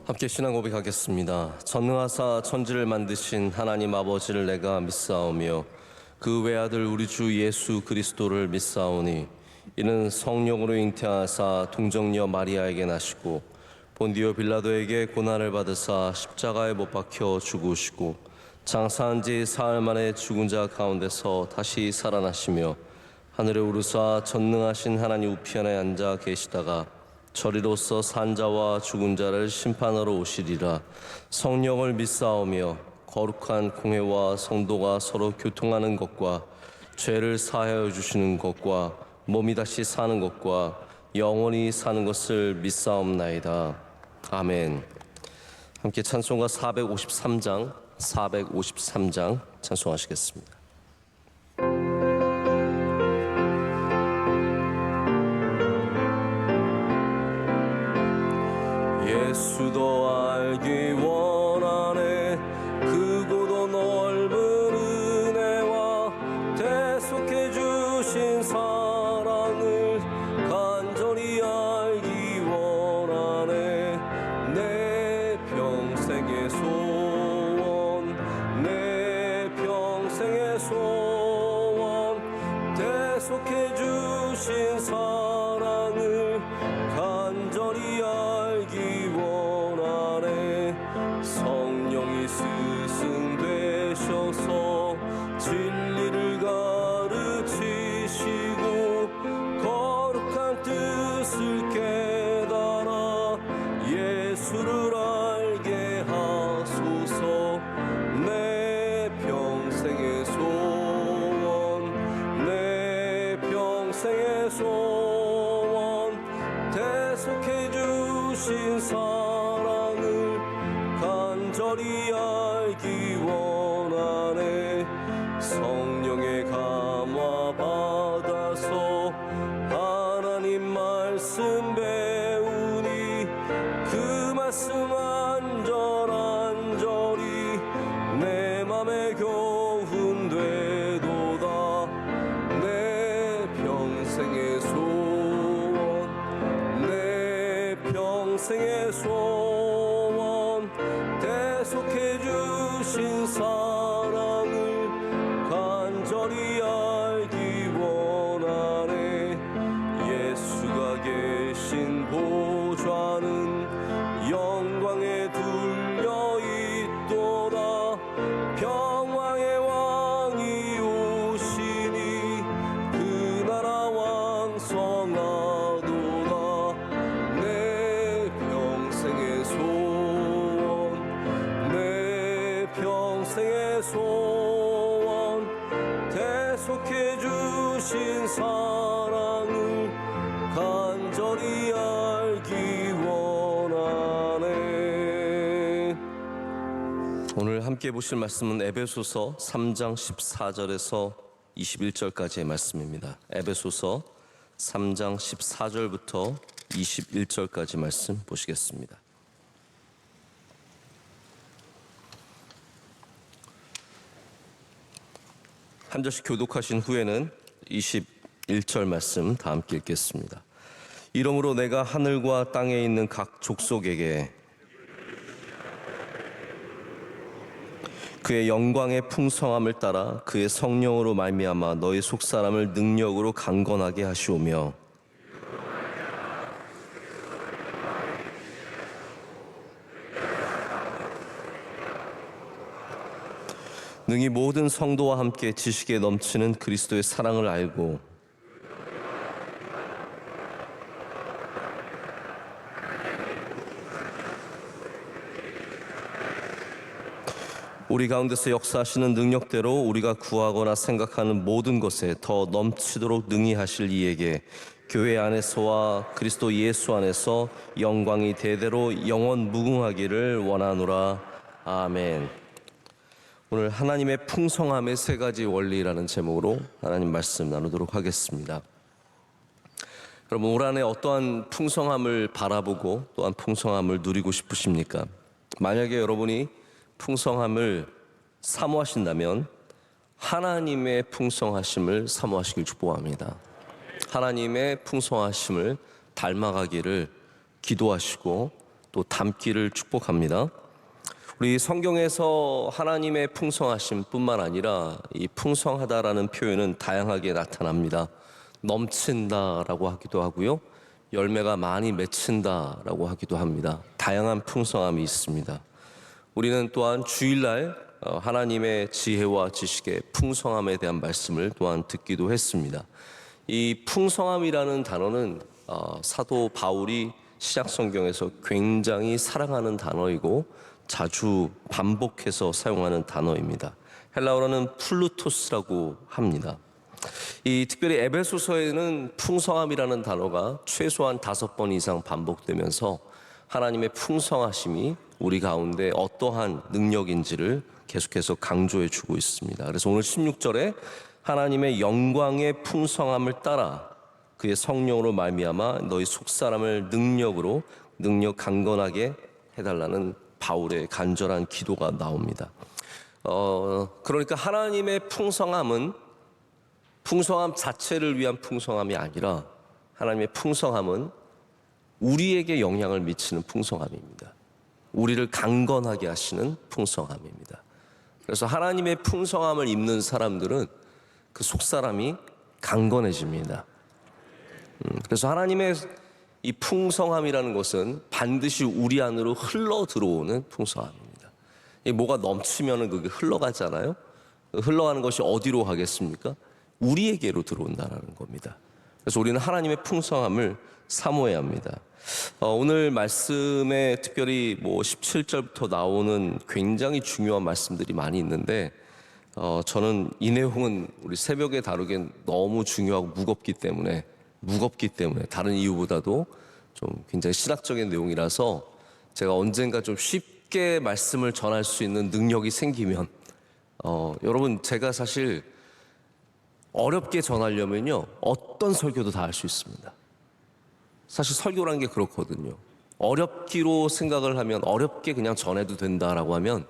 함께 신앙 고백하겠습니다. 전능하사 천지를 만드신 하나님 아버지를 내가 믿사오며 그 외아들 우리 주 예수 그리스도를 믿사오니 이는 성령으로 잉태하사 동정녀 마리아에게 나시고 본디오 빌라도에게 고난을 받으사 십자가에 못 박혀 죽으시고 장사한 지 사흘 만에 죽은 자 가운데서 다시 살아나시며 하늘에 오르사 전능하신 하나님 우편에 앉아 계시다가 저리로서 산자와 죽은 자를 심판하러 오시리라. 성령을 믿사오며 거룩한 공회와 성도가 서로 교통하는 것과 죄를 사하여 주시는 것과 몸이 다시 사는 것과 영원히 사는 것을 믿사옵나이다. 아멘. 함께 찬송가 453장 찬송하시겠습니다. 예수도 알기 원하네. 크고도 넓은 은혜와 대속해 주신 사랑을 간절히 알기 원하네. 내 평생의 소원, 내 평생의 소원, 대속해 주신 사랑을 간절히 알기 원하네. 성령이 스승되셔서 진리를 가르치시고 거룩한 뜻을 깨달아 예수를 알게 하소서. 내 평생의 소원, 내 평생의 소원, 대속해 주신 사랑을 간절히 알기 원하네. 성령의 감화 받아서 하나님 말씀 배우니 그 말씀 안절안절히 내 맘에 교훈되도다. 내 평생의 소원, 내 평생의 소원, 대속해 주신 사랑을 간절히 알기 원하네. 예수가 계신 보좌는 영광에 둘려 있도다. 평화의 왕이 오시니 그 나라 왕성하도다. 내 평생의 소원, 내 평생의 소원, 대속해 주신 사랑을 간절히 알기 원하네. 오늘 함께 보실 말씀은 에베소서 3장 14절에서 21절까지의 말씀입니다. 에베소서 3장 14절부터 21절까지 말씀 보시겠습니다. 한 절씩 교독하신 후에는 21절 말씀 다 함께 읽겠습니다. 이러므로 내가 하늘과 땅에 있는 각 족속에게 그의 영광의 풍성함을 따라 그의 성령으로 말미암아 너희 속사람을 능력으로 강건하게 하시오며 능히 모든 성도와 함께 지식에 넘치는 그리스도의 사랑을 알고 우리 가운데서 역사하시는 능력대로 우리가 구하거나 생각하는 모든 것에 더 넘치도록 능히 하실 이에게 교회 안에서와 그리스도 예수 안에서 영광이 대대로 영원 무궁하기를 원하노라. 아멘. 오늘 하나님의 풍성함의 세 가지 원리라는 제목으로 하나님 말씀 나누도록 하겠습니다. 여러분, 올 한해 어떠한 풍성함을 바라보고 또한 풍성함을 누리고 싶으십니까? 만약에 여러분이 풍성함을 사모하신다면 하나님의 풍성하심을 사모하시길 축복합니다. 하나님의 풍성하심을 닮아가기를 기도하시고 또 담기를 축복합니다. 우리 성경에서 하나님의 풍성하심뿐만 아니라 이 풍성하다라는 표현은 다양하게 나타납니다. 넘친다라고 하기도 하고요, 열매가 많이 맺힌다라고 하기도 합니다. 다양한 풍성함이 있습니다. 우리는 또한 주일날 하나님의 지혜와 지식의 풍성함에 대한 말씀을 또한 듣기도 했습니다. 이 풍성함이라는 단어는 사도 바울이 신약 성경에서 굉장히 사랑하는 단어이고 자주 반복해서 사용하는 단어입니다. 헬라어로는 플루토스라고 합니다. 이 특별히 에베소서에는 풍성함이라는 단어가 최소한 5번 이상 반복되면서 하나님의 풍성하심이 우리 가운데 어떠한 능력인지를 계속해서 강조해 주고 있습니다. 그래서 오늘 16절에 하나님의 영광의 풍성함을 따라 그의 성령으로 말미암아 너희 속사람을 능력 강건하게 해달라는 바울의 간절한 기도가 나옵니다. 그러니까 하나님의 풍성함은 풍성함 자체를 위한 풍성함이 아니라 하나님의 풍성함은 우리에게 영향을 미치는 풍성함입니다. 우리를 강건하게 하시는 풍성함입니다. 그래서 하나님의 풍성함을 입는 사람들은 그 속사람이 강건해집니다. 그래서 하나님의 이 풍성함이라는 것은 반드시 우리 안으로 흘러 들어오는 풍성함입니다. 뭐가 넘치면 그게 흘러가잖아요. 흘러가는 것이 어디로 가겠습니까? 우리에게로 들어온다는 겁니다. 그래서 우리는 하나님의 풍성함을 사모해야 합니다. 오늘 말씀에 특별히 17절부터 나오는 굉장히 중요한 말씀들이 많이 있는데 저는 이 내용은 우리 새벽에 다루기엔 너무 중요하고 무겁기 때문에 다른 이유보다도 좀 굉장히 신학적인 내용이라서 제가 언젠가 좀 쉽게 말씀을 전할 수 있는 능력이 생기면 여러분, 제가 사실 어렵게 전하려면요 어떤 설교도 다 할 수 있습니다. 사실 설교라는 게 그렇거든요. 어렵기로 생각을 하면 어렵게 그냥 전해도 된다라고 하면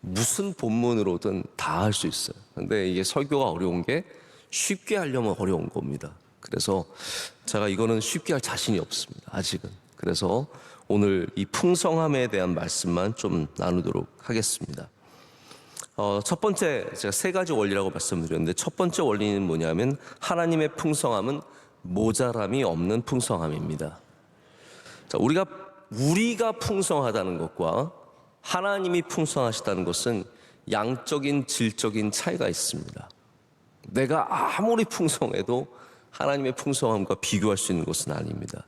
무슨 본문으로든 다 할 수 있어요. 근데 이게 설교가 어려운 게 쉽게 하려면 어려운 겁니다. 그래서 제가 이거는 쉽게 할 자신이 없습니다, 아직은. 그래서 오늘 이 풍성함에 대한 말씀만 좀 나누도록 하겠습니다. 첫 번째, 제가 3가지 원리라고 말씀드렸는데 첫 번째 원리는 뭐냐면 하나님의 풍성함은 모자람이 없는 풍성함입니다. 자, 우리가 풍성하다는 것과 하나님이 풍성하시다는 것은 양적인 질적인 차이가 있습니다. 내가 아무리 풍성해도 하나님의 풍성함과 비교할 수 있는 것은 아닙니다.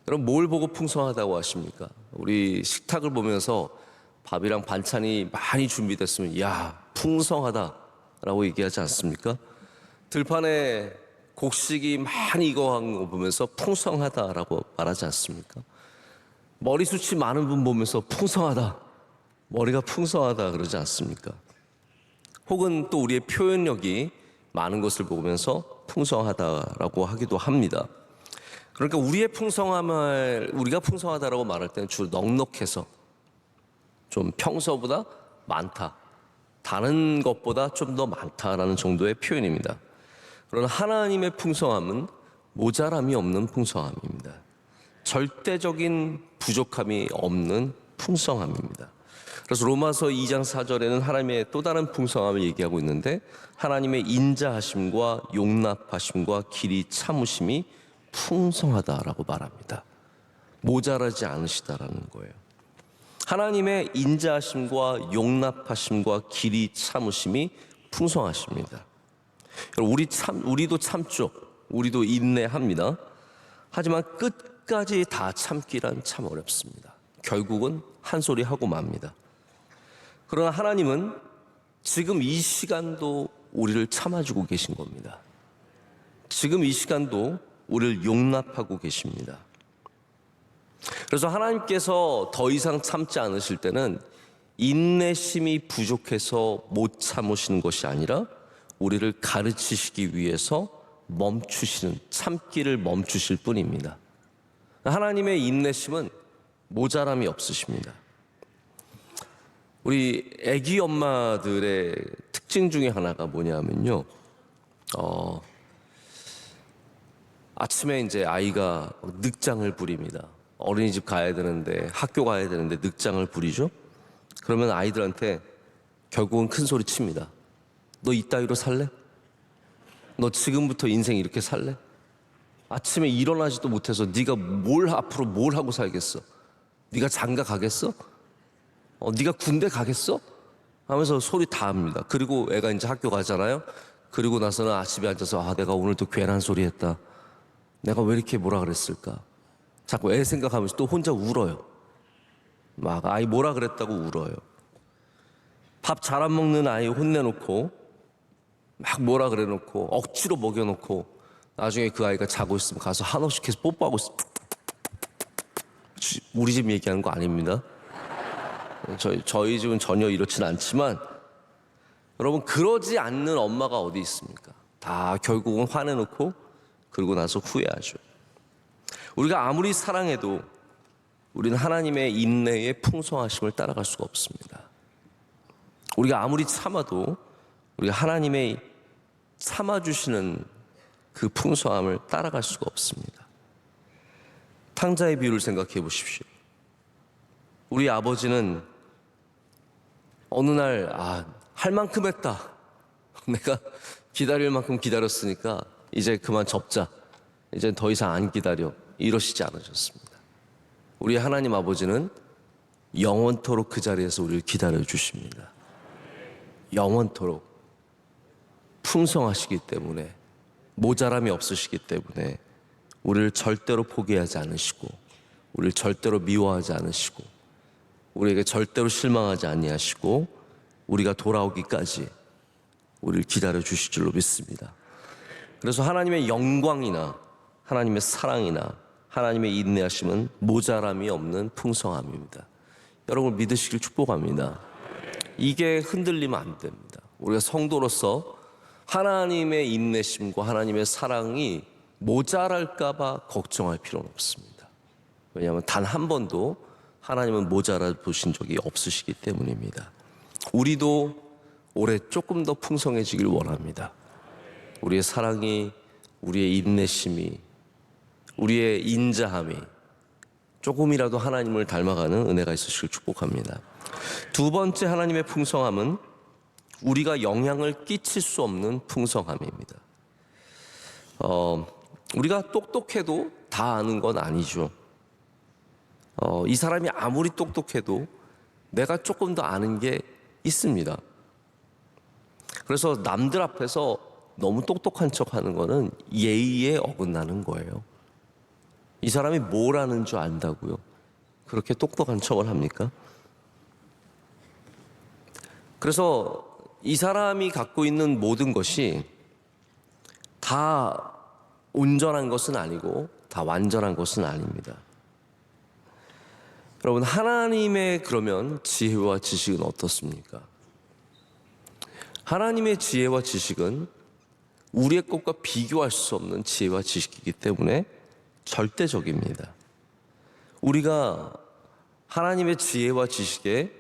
여러분, 뭘 보고 풍성하다고 하십니까? 우리 식탁을 보면서 밥이랑 반찬이 많이 준비됐으면 야, 풍성하다라고 얘기하지 않습니까? 들판에 곡식이 많이 익어간 거 보면서 풍성하다라고 말하지 않습니까? 머리숱이 많은 분 보면서 풍성하다, 머리가 풍성하다 그러지 않습니까? 혹은 또 우리의 표현력이 많은 것을 보면서 풍성하다라고 하기도 합니다. 그러니까 우리가 풍성하다라고 말할 때는 주로 넉넉해서 좀 평소보다 많다, 다른 것보다 좀 더 많다라는 정도의 표현입니다. 그러나 하나님의 풍성함은 모자람이 없는 풍성함입니다. 절대적인 부족함이 없는 풍성함입니다. 그래서 로마서 2장 4절에는 하나님의 또 다른 풍성함을 얘기하고 있는데 하나님의 인자하심과 용납하심과 길이 참으심이 풍성하다라고 말합니다. 모자라지 않으시다라는 거예요. 하나님의 인자하심과 용납하심과 길이 참으심이 풍성하십니다. 우리도 참죠. 우리도 인내합니다. 하지만 끝까지 다 참기란 참 어렵습니다. 결국은 한 소리 하고 맙니다. 그러나 하나님은 지금 이 시간도 우리를 참아주고 계신 겁니다. 지금 이 시간도 우리를 용납하고 계십니다. 그래서 하나님께서 더 이상 참지 않으실 때는 인내심이 부족해서 못 참으시는 것이 아니라 우리를 가르치시기 위해서 참기를 멈추실 뿐입니다. 하나님의 인내심은 모자람이 없으십니다. 우리 아기 엄마들의 특징 중에 하나가 뭐냐면요, 아침에 이제 아이가 늑장을 부립니다. 어린이집 가야 되는데, 학교 가야 되는데 늑장을 부리죠? 그러면 아이들한테 결국은 큰 소리 칩니다. 너 이따위로 살래? 너 지금부터 인생 이렇게 살래? 아침에 일어나지도 못해서 네가 앞으로 뭘 하고 살겠어? 네가 장가 가겠어? 네가 군대 가겠어? 하면서 소리 다 합니다. 그리고 애가 이제 학교 가잖아요. 그리고 나서는 아침에 앉아서 내가 오늘 또 괜한 소리 했다. 내가 왜 이렇게 뭐라 그랬을까? 자꾸 애 생각하면서 또 혼자 울어요. 막 아이 뭐라 그랬다고 울어요. 밥 잘 안 먹는 아이 혼내놓고 막 뭐라 그래놓고 억지로 먹여놓고 나중에 그 아이가 자고 있으면 가서 한없이 계속 뽀뽀하고 있어. 우리 집 얘기하는 거 아닙니다. 저희 집은 전혀 이렇진 않지만 여러분, 그러지 않는 엄마가 어디 있습니까? 다 결국은 화내놓고 그러고 나서 후회하죠. 우리가 아무리 사랑해도 우리는 하나님의 인내의 풍성하심을 따라갈 수가 없습니다. 우리가 아무리 참아도 우리가 하나님의 참아주시는 그 풍성함을 따라갈 수가 없습니다. 탕자의 비유를 생각해 보십시오. 우리 아버지는 어느 날 할 만큼 했다. 내가 기다릴 만큼 기다렸으니까 이제 그만 접자. 이제 더 이상 안 기다려. 이러시지 않으셨습니다. 우리 하나님 아버지는 영원토록 그 자리에서 우리를 기다려 주십니다. 영원토록 풍성하시기 때문에, 모자람이 없으시기 때문에 우리를 절대로 포기하지 않으시고, 우리를 절대로 미워하지 않으시고, 우리에게 절대로 실망하지 아니하시고, 우리가 돌아오기까지 우리를 기다려 주실 줄로 믿습니다. 그래서 하나님의 영광이나 하나님의 사랑이나 하나님의 인내하심은 모자람이 없는 풍성함입니다. 여러분 믿으시길 축복합니다. 이게 흔들리면 안 됩니다. 우리가 성도로서 하나님의 인내심과 하나님의 사랑이 모자랄까 봐 걱정할 필요는 없습니다. 왜냐하면 단 한 번도 하나님은 모자라 보신 적이 없으시기 때문입니다. 우리도 올해 조금 더 풍성해지길 원합니다. 우리의 사랑이, 우리의 인내심이, 우리의 인자함이 조금이라도 하나님을 닮아가는 은혜가 있으시길 축복합니다. 두 번째 하나님의 풍성함은 우리가 영향을 끼칠 수 없는 풍성함입니다. 우리가 똑똑해도 다 아는 건 아니죠. 이 사람이 아무리 똑똑해도 내가 조금 더 아는 게 있습니다. 그래서 남들 앞에서 너무 똑똑한 척 하는 거는 예의에 어긋나는 거예요. 이 사람이 뭘 아는 줄 안다고요? 그렇게 똑똑한 척을 합니까? 그래서 이 사람이 갖고 있는 모든 것이 다 온전한 것은 아니고 다 완전한 것은 아닙니다. 여러분, 하나님의 그러면 지혜와 지식은 어떻습니까? 하나님의 지혜와 지식은 우리의 것과 비교할 수 없는 지혜와 지식이기 때문에 절대적입니다. 우리가 하나님의 지혜와 지식에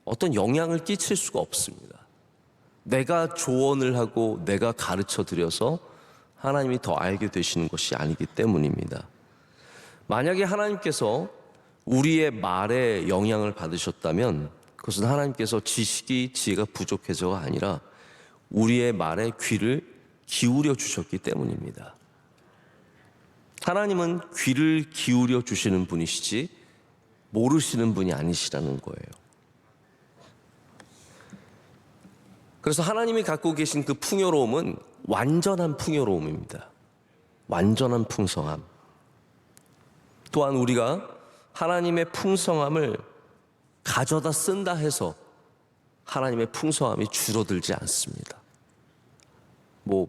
어떤 영향을 끼칠 수가 없습니다. 내가 조언을 하고 내가 가르쳐 드려서 하나님이 더 알게 되시는 것이 아니기 때문입니다. 만약에 하나님께서 우리의 말에 영향을 받으셨다면 그것은 하나님께서 지혜가 부족해서가 아니라 우리의 말에 귀를 기울여 주셨기 때문입니다. 하나님은 귀를 기울여 주시는 분이시지 모르시는 분이 아니시라는 거예요. 그래서 하나님이 갖고 계신 그 풍요로움은 완전한 풍요로움입니다. 완전한 풍성함. 또한 우리가 하나님의 풍성함을 가져다 쓴다 해서 하나님의 풍성함이 줄어들지 않습니다.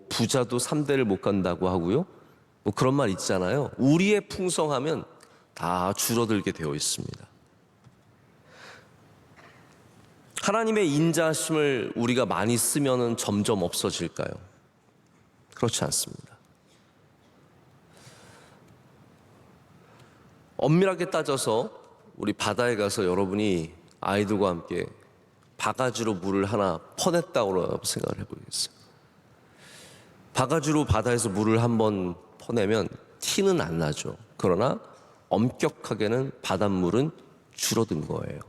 부자도 3대를 못 간다고 하고요. 그런 말 있잖아요. 우리의 풍성하면 다 줄어들게 되어 있습니다. 하나님의 인자하심을 우리가 많이 쓰면은 점점 없어질까요? 그렇지 않습니다. 엄밀하게 따져서 우리 바다에 가서 여러분이 아이들과 함께 바가지로 물을 하나 퍼냈다고 생각을 해보겠어요. 바가지로 바다에서 물을 한번 퍼내면 티는 안 나죠. 그러나 엄격하게는 바닷물은 줄어든 거예요.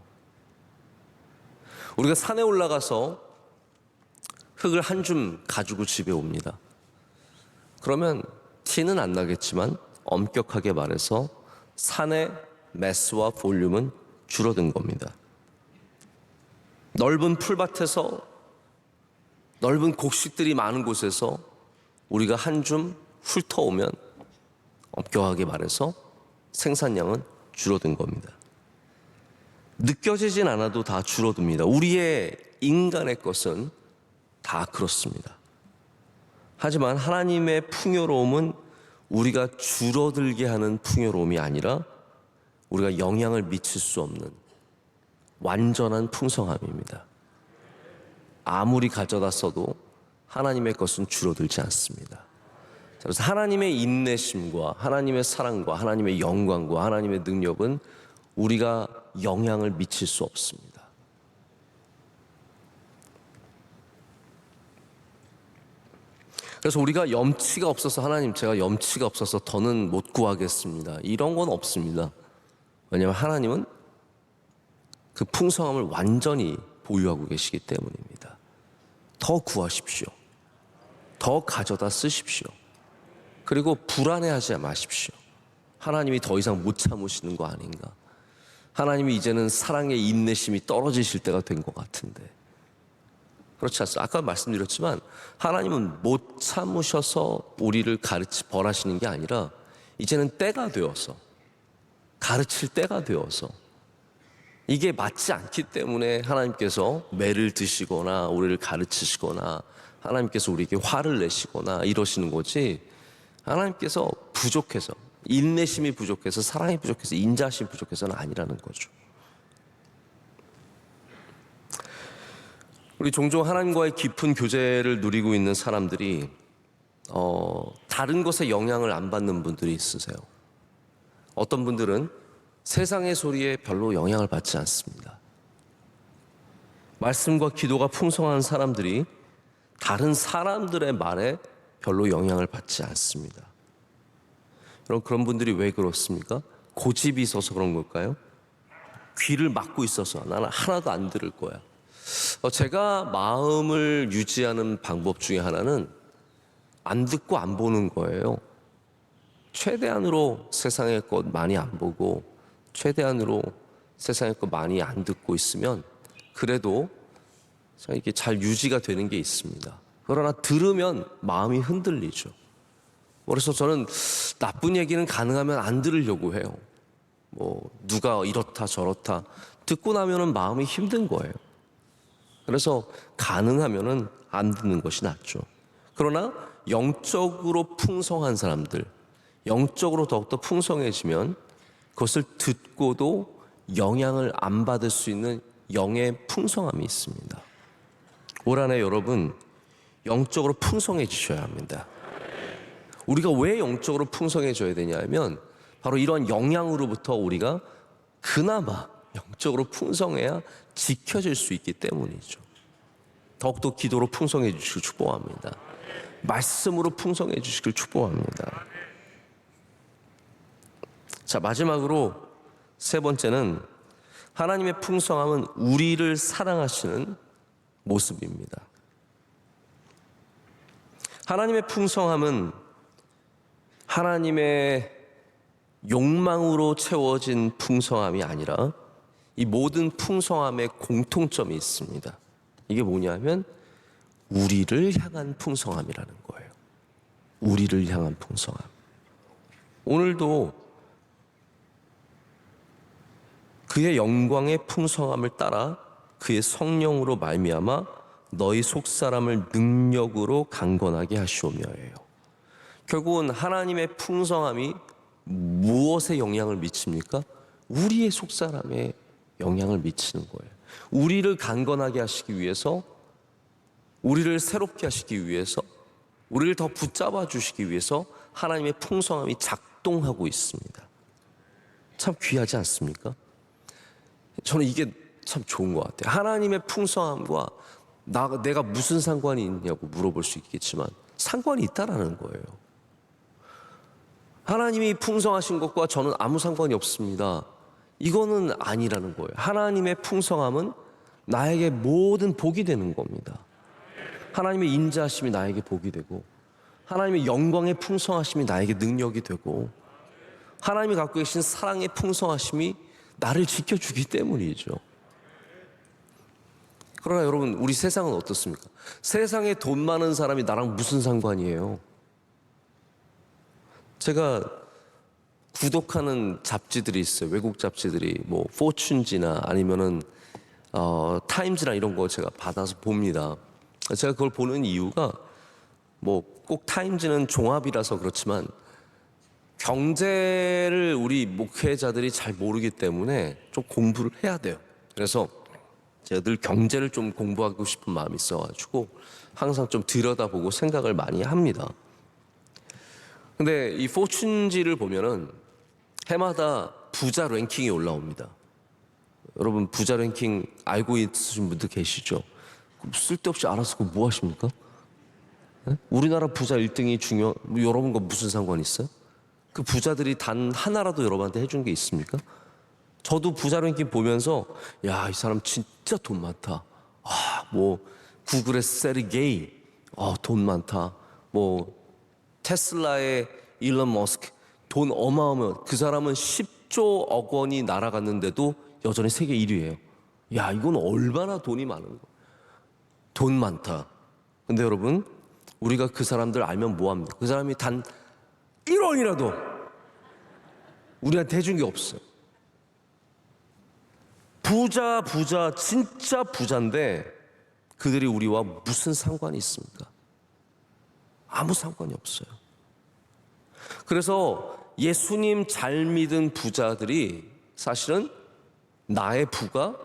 우리가 산에 올라가서 흙을 한 줌 가지고 집에 옵니다. 그러면 티는 안 나겠지만 엄격하게 말해서 산의 매스와 볼륨은 줄어든 겁니다. 넓은 풀밭에서, 넓은 곡식들이 많은 곳에서 우리가 한 줌 훑어오면 엄격하게 말해서 생산량은 줄어든 겁니다. 느껴지진 않아도 다 줄어듭니다. 우리의 인간의 것은 다 그렇습니다. 하지만 하나님의 풍요로움은 우리가 줄어들게 하는 풍요로움이 아니라 우리가 영향을 미칠 수 없는 완전한 풍성함입니다. 아무리 가져다 써도 하나님의 것은 줄어들지 않습니다. 그래서 하나님의 인내심과 하나님의 사랑과 하나님의 영광과 하나님의 능력은 우리가 영향을 미칠 수 없습니다. 그래서 우리가 염치가 없어서 하나님 제가 염치가 없어서 더는 못 구하겠습니다, 이런 건 없습니다. 왜냐하면 하나님은 그 풍성함을 완전히 보유하고 계시기 때문입니다. 더 구하십시오. 더 가져다 쓰십시오. 그리고 불안해하지 마십시오. 하나님이 더 이상 못 참으시는 거 아닌가? 하나님이 이제는 사랑의 인내심이 떨어지실 때가 된 것 같은데 그렇지 않습니까? 아까 말씀드렸지만 하나님은 못 참으셔서 우리를 벌하시는 게 아니라 이제는 때가 되어서, 가르칠 때가 되어서, 이게 맞지 않기 때문에 하나님께서 매를 드시거나 우리를 가르치시거나 하나님께서 우리에게 화를 내시거나 이러시는 거지, 하나님께서 부족해서, 인내심이 부족해서, 사랑이 부족해서, 인자심이 부족해서는 아니라는 거죠. 우리 종종 하나님과의 깊은 교제를 누리고 있는 사람들이 다른 것에 영향을 안 받는 분들이 있으세요. 어떤 분들은 세상의 소리에 별로 영향을 받지 않습니다. 말씀과 기도가 풍성한 사람들이 다른 사람들의 말에 별로 영향을 받지 않습니다. 여러분, 그런 분들이 왜 그렇습니까? 고집이 있어서 그런 걸까요? 귀를 막고 있어서 나는 하나도 안 들을 거야. 제가 마음을 유지하는 방법 중에 하나는 안 듣고 안 보는 거예요. 최대한으로 세상의 것 많이 안 보고 최대한으로 세상의 것 많이 안 듣고 있으면 그래도 이게 잘 유지가 되는 게 있습니다. 그러나 들으면 마음이 흔들리죠. 그래서 저는 나쁜 얘기는 가능하면 안 들으려고 해요. 누가 이렇다 저렇다 듣고 나면은 마음이 힘든 거예요. 그래서 가능하면은 안 듣는 것이 낫죠. 그러나 영적으로 풍성한 사람들, 영적으로 더욱더 풍성해지면 그것을 듣고도 영향을 안 받을 수 있는 영의 풍성함이 있습니다. 올 한해 여러분 영적으로 풍성해지셔야 합니다. 우리가 왜 영적으로 풍성해져야 되냐면 바로 이런 영향으로부터 우리가 그나마 영적으로 풍성해야 지켜질 수 있기 때문이죠. 더욱더 기도로 풍성해 주시길 축복합니다. 말씀으로 풍성해 주시길 축복합니다. 자, 마지막으로 세 번째는 하나님의 풍성함은 우리를 사랑하시는 모습입니다. 하나님의 풍성함은 하나님의 욕망으로 채워진 풍성함이 아니라 이 모든 풍성함에 공통점이 있습니다. 이게 뭐냐면 우리를 향한 풍성함이라는 거예요. 우리를 향한 풍성함. 오늘도 그의 영광의 풍성함을 따라 그의 성령으로 말미암아 너희 속사람을 능력으로 강건하게 하시오며예요. 결국은 하나님의 풍성함이 무엇에 영향을 미칩니까? 우리의 속사람에 영향을 미치는 거예요. 우리를 강건하게 하시기 위해서, 우리를 새롭게 하시기 위해서, 우리를 더 붙잡아 주시기 위해서 하나님의 풍성함이 작동하고 있습니다. 참 귀하지 않습니까? 저는 이게 참 좋은 것 같아요. 하나님의 풍성함과 내가 무슨 상관이 있냐고 물어볼 수 있겠지만 상관이 있다라는 거예요. 하나님이 풍성하신 것과 저는 아무 상관이 없습니다. 이거는 아니라는 거예요. 하나님의 풍성함은 나에게 모든 복이 되는 겁니다. 하나님의 인자하심이 나에게 복이 되고, 하나님의 영광의 풍성하심이 나에게 능력이 되고, 하나님이 갖고 계신 사랑의 풍성하심이 나를 지켜주기 때문이죠. 그러나 여러분, 우리 세상은 어떻습니까? 세상에 돈 많은 사람이 나랑 무슨 상관이에요? 제가 구독하는 잡지들이 있어요. 외국 잡지들이 뭐 포춘지나 아니면은 타임즈나 이런 거 제가 받아서 봅니다. 제가 그걸 보는 이유가 뭐 꼭 타임즈는 종합이라서 그렇지만 경제를 우리 목회자들이 잘 모르기 때문에 좀 공부를 해야 돼요. 그래서 제가 늘 경제를 좀 공부하고 싶은 마음이 있어가지고 항상 좀 들여다보고 생각을 많이 합니다. 근데 이 포춘지를 보면은 해마다 부자 랭킹이 올라옵니다. 여러분, 부자 랭킹 알고 있으신 분들 계시죠? 쓸데없이 알아서 그거 뭐 하십니까? 네? 우리나라 부자 1등이 여러분과 무슨 상관이 있어요? 그 부자들이 단 하나라도 여러분한테 해준 게 있습니까? 저도 부자 랭킹 보면서 야, 이 사람 진짜 돈 많다. 뭐 구글의 세르게이, 돈 많다. 뭐 테슬라의 일론 머스크, 돈 어마어마한, 그 사람은 10조 억 원이 날아갔는데도 여전히 세계 1위예요. 야, 이건 얼마나 돈이 많은 거야. 돈 많다. 근데 여러분, 우리가 그 사람들 알면 뭐합니까? 그 사람이 단 1원이라도 우리한테 해준 게 없어요. 부자, 진짜 부자인데 그들이 우리와 무슨 상관이 있습니까? 아무 상관이 없어요. 그래서 예수님 잘 믿은 부자들이 사실은 나의 부가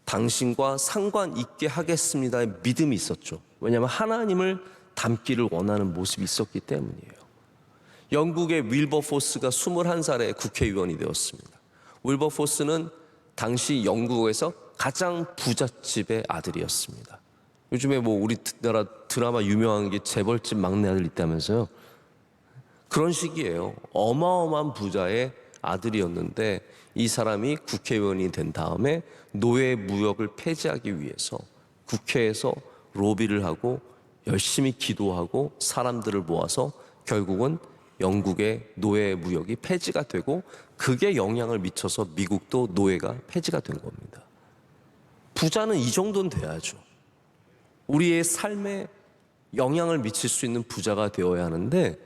당신과 상관 있게 하겠습니다의 믿음이 있었죠. 왜냐하면 하나님을 닮기를 원하는 모습이 있었기 때문이에요. 영국의 윌버포스가 21살에 국회의원이 되었습니다. 윌버포스는 당시 영국에서 가장 부잣집의 아들이었습니다. 요즘에 뭐 우리나라 드라마 유명한 게 재벌집 막내 아들 있다면서요. 그런 식이에요. 어마어마한 부자의 아들이었는데 이 사람이 국회의원이 된 다음에 노예 무역을 폐지하기 위해서 국회에서 로비를 하고 열심히 기도하고 사람들을 모아서 결국은 영국의 노예 무역이 폐지가 되고 그게 영향을 미쳐서 미국도 노예가 폐지가 된 겁니다. 부자는 이 정도는 돼야죠. 우리의 삶에 영향을 미칠 수 있는 부자가 되어야 하는데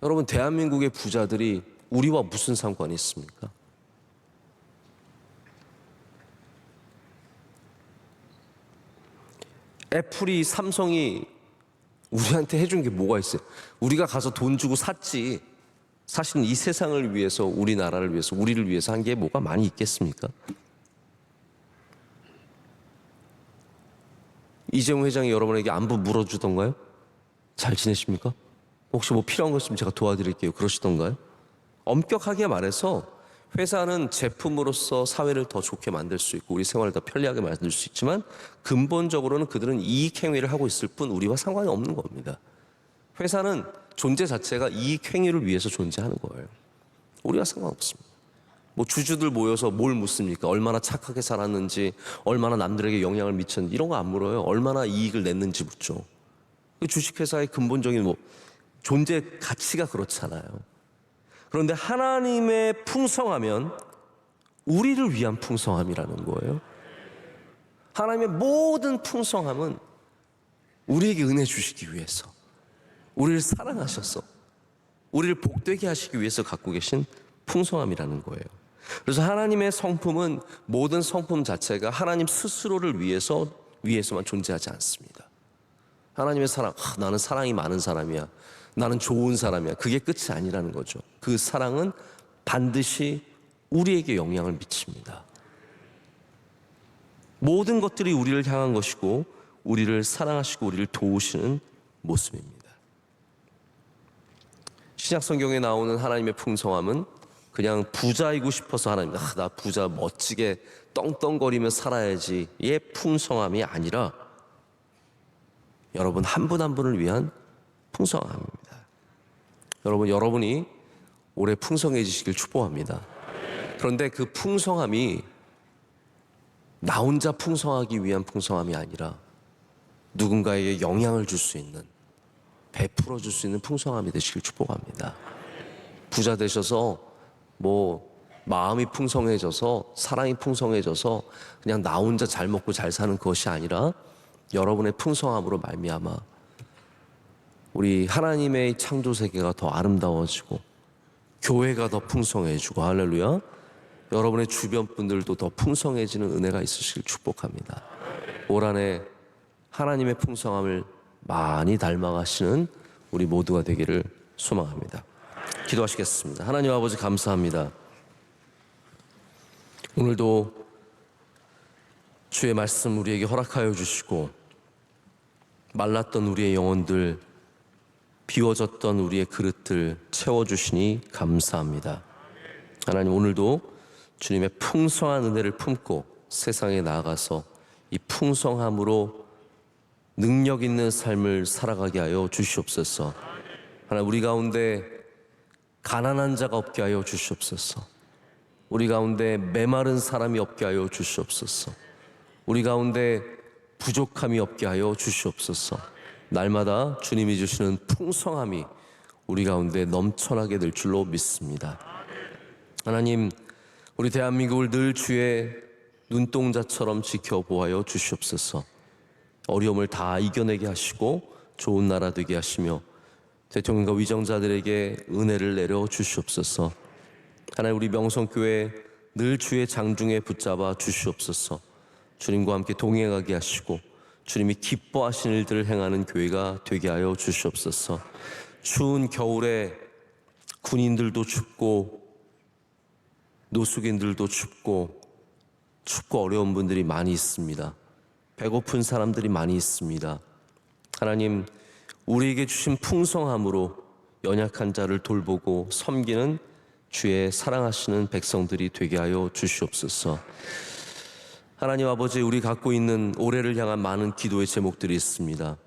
여러분, 대한민국의 부자들이 우리와 무슨 상관이 있습니까? 애플이, 삼성이 우리한테 해준 게 뭐가 있어요? 우리가 가서 돈 주고 샀지. 사실은 이 세상을 위해서, 우리나라를 위해서, 우리를 위해서 한 게 뭐가 많이 있겠습니까? 이재용 회장이 여러분에게 안부 물어주던가요? 잘 지내십니까? 혹시 뭐 필요한 거 있으면 제가 도와드릴게요. 그러시던가요? 엄격하게 말해서 회사는 제품으로서 사회를 더 좋게 만들 수 있고 우리 생활을 더 편리하게 만들 수 있지만 근본적으로는 그들은 이익행위를 하고 있을 뿐 우리와 상관이 없는 겁니다. 회사는 존재 자체가 이익행위를 위해서 존재하는 거예요. 우리와 상관없습니다. 뭐 주주들 모여서 뭘 묻습니까? 얼마나 착하게 살았는지, 얼마나 남들에게 영향을 미쳤는지 이런 거 안 물어요. 얼마나 이익을 냈는지 묻죠. 주식회사의 근본적인 뭐 존재 가치가 그렇잖아요. 그런데 하나님의 풍성하면 우리를 위한 풍성함이라는 거예요. 하나님의 모든 풍성함은 우리에게 은혜 주시기 위해서, 우리를 사랑하셔서 우리를 복되게 하시기 위해서 갖고 계신 풍성함이라는 거예요. 그래서 하나님의 성품은 모든 성품 자체가 하나님 스스로를 위해서만 존재하지 않습니다. 하나님의 사랑, 나는 사랑이 많은 사람이야, 나는 좋은 사람이야, 그게 끝이 아니라는 거죠. 그 사랑은 반드시 우리에게 영향을 미칩니다. 모든 것들이 우리를 향한 것이고 우리를 사랑하시고 우리를 도우시는 모습입니다. 신약 성경에 나오는 하나님의 풍성함은 그냥 부자이고 싶어서 하나님, 나 부자 멋지게 떵떵거리며 살아야지의 풍성함이 아니라 여러분 한 분 한 분을 위한 풍성함입니다. 여러분이 올해 풍성해지시길 축복합니다. 그런데 그 풍성함이 나 혼자 풍성하기 위한 풍성함이 아니라 누군가에게 영향을 줄 수 있는, 베풀어 줄 수 있는 풍성함이 되시길 축복합니다. 부자 되셔서 마음이 풍성해져서, 사랑이 풍성해져서 그냥 나 혼자 잘 먹고 잘 사는 것이 아니라 여러분의 풍성함으로 말미암아 우리 하나님의 창조 세계가 더 아름다워지고 교회가 더 풍성해지고, 할렐루야, 여러분의 주변 분들도 더 풍성해지는 은혜가 있으시길 축복합니다. 올 한 해 하나님의 풍성함을 많이 닮아가시는 우리 모두가 되기를 소망합니다. 기도하시겠습니다. 하나님 아버지, 감사합니다. 오늘도 주의 말씀 우리에게 허락하여 주시고, 말랐던 우리의 영혼들, 비워졌던 우리의 그릇들 채워주시니 감사합니다. 하나님, 오늘도 주님의 풍성한 은혜를 품고 세상에 나아가서 이 풍성함으로 능력 있는 삶을 살아가게 하여 주시옵소서. 하나님, 우리 가운데 가난한 자가 없게 하여 주시옵소서. 우리 가운데 메마른 사람이 없게 하여 주시옵소서. 우리 가운데 부족함이 없게 하여 주시옵소서. 날마다 주님이 주시는 풍성함이 우리 가운데 넘쳐나게 될 줄로 믿습니다. 하나님, 우리 대한민국을 늘 주의 눈동자처럼 지켜보아여 주시옵소서. 어려움을 다 이겨내게 하시고 좋은 나라 되게 하시며 대통령과 위정자들에게 은혜를 내려 주시옵소서. 하나님, 우리 명성교회 늘 주의 장중에 붙잡아 주시옵소서. 주님과 함께 동행하게 하시고 주님이 기뻐하시는 일들을 행하는 교회가 되게 하여 주시옵소서. 추운 겨울에 군인들도 춥고 노숙인들도 춥고 어려운 분들이 많이 있습니다. 배고픈 사람들이 많이 있습니다. 하나님, 우리에게 주신 풍성함으로 연약한 자를 돌보고 섬기는 주의 사랑하시는 백성들이 되게 하여 주시옵소서. 하나님 아버지, 우리 갖고 있는 올해를 향한 많은 기도의 제목들이 있습니다.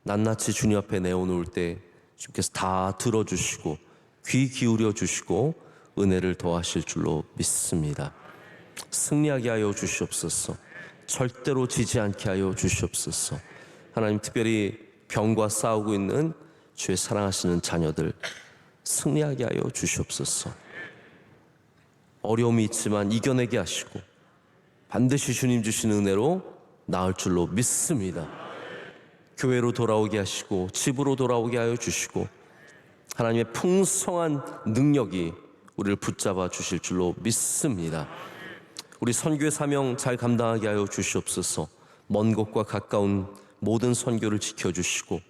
낱낱이 주님 앞에 내어놓을 때 주께서 다 들어주시고 귀 기울여 주시고 은혜를 더하실 줄로 믿습니다. 승리하게 하여 주시옵소서. 절대로 지지 않게 하여 주시옵소서. 하나님, 특별히 병과 싸우고 있는 주의 사랑하시는 자녀들 승리하게 하여 주시옵소서. 어려움이 있지만 이겨내게 하시고 반드시 주님 주신 은혜로 나을 줄로 믿습니다. 교회로 돌아오게 하시고 집으로 돌아오게 하여 주시고 하나님의 풍성한 능력이 우리를 붙잡아 주실 줄로 믿습니다. 우리 선교의 사명 잘 감당하게 하여 주시옵소서. 먼 곳과 가까운 모든 선교를 지켜주시고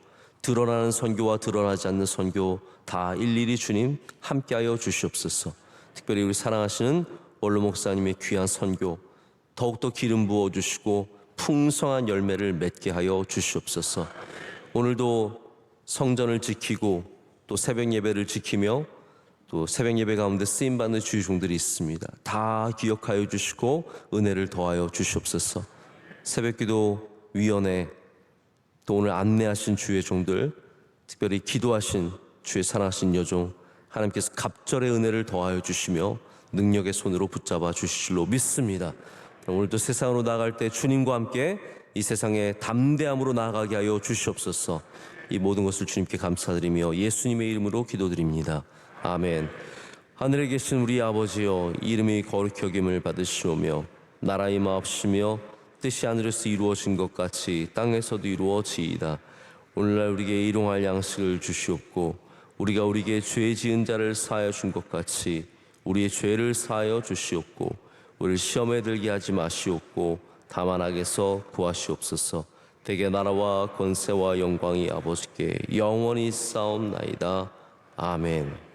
드러나는 선교와 드러나지 않는 선교 다 일일이 주님 함께하여 주시옵소서. 특별히 우리 사랑하시는 원로 목사님의 귀한 선교 더욱더 기름 부어주시고 풍성한 열매를 맺게 하여 주시옵소서. 오늘도 성전을 지키고 또 새벽 예배를 지키며 또 새벽 예배 가운데 쓰임받는 주의 종들이 있습니다. 다 기억하여 주시고 은혜를 더하여 주시옵소서. 새벽기도 위원회 또 오늘 안내하신 주의 종들, 특별히 기도하신 주의 사랑하신 여종, 하나님께서 갑절의 은혜를 더하여 주시며 능력의 손으로 붙잡아 주실 줄로 믿습니다. 오늘도 세상으로 나아갈 때 주님과 함께 이 세상에 담대함으로 나아가게 하여 주시옵소서. 이 모든 것을 주님께 감사드리며 예수님의 이름으로 기도드립니다. 아멘. 하늘에 계신 우리 아버지여, 이름이 거룩히 여김을 받으시오며 나라 임하옵시며 뜻이 하늘에서 이루어진 것 같이 땅에서도 이루어지이다. 오늘날 우리에게 일용할 양식을 주시옵고 우리가 우리에게 죄 지은 자를 사하여 준 것 같이 우리의 죄를 사하여 주시옵고 우리를 시험에 들게 하지 마시옵고 다만 악에서 구하시옵소서. 대개 나라와 권세와 영광이 아버지께 영원히 싸움나이다. 아멘.